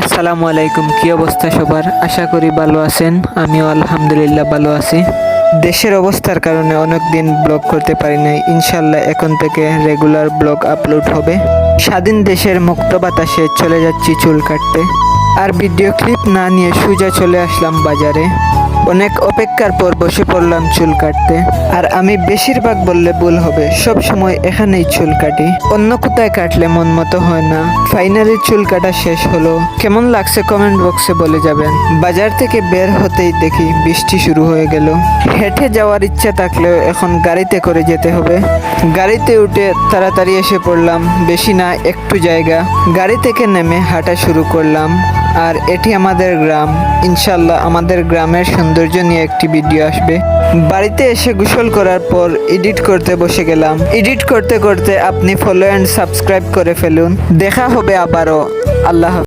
আসসালামু আলাইকুম। কি অবস্থা সবার? আশা করি ভালো আছেন। আমিও আলহামদুলিল্লাহ ভালো আছি। দেশের অবস্থার কারণে অনেক দিন ব্লগ করতে পারি নাই। ইনশাল্লাহ এখন থেকে রেগুলার ব্লগ আপলোড হবে। স্বাধীন দেশের মুক্ত বাতাসে চলে যাচ্ছি চুল কাটতে। আর ভিডিও ক্লিপ না নিয়ে সোজা চলে আসলাম বাজারে। অনেক অপেক্ষার পর বসে পড়লাম চুল কাটতে। আর আমি বেশিরভাগ বললে ভুল হবে, সব সময় এখানেই চুল কাটি, অন্য কোথায় কাটলে মন মতো হয় না। ফাইনালি চুল কাটা শেষ হলো। কেমন লাগছে কমেন্ট বক্সে বলে যাবেন। বাজার থেকে বের হতেই দেখি বৃষ্টি শুরু হয়ে গেল। হেঁটে যাওয়ার ইচ্ছা থাকলেও এখন গাড়িতে করে যেতে হবে। গাড়িতে উঠে তাড়াতাড়ি এসে পড়লাম। বেশি না, একটু জায়গা। গাড়ি থেকে নেমে হাঁটা শুরু করলাম। আর এটি আমাদের গ্রাম। ইনশাল্লাহ আমাদের গ্রামের সৌন্দর্য নিয়ে একটি ভিডিও আসবে। বাড়িতে এসে গোসল করার পর এডিট করতে বসে গেলাম। এডিট করতে করতে আপনি ফলো অ্যান্ড সাবস্ক্রাইব করে ফেলুন। দেখা হবে আবারও। আল্লাহ হাফেজ।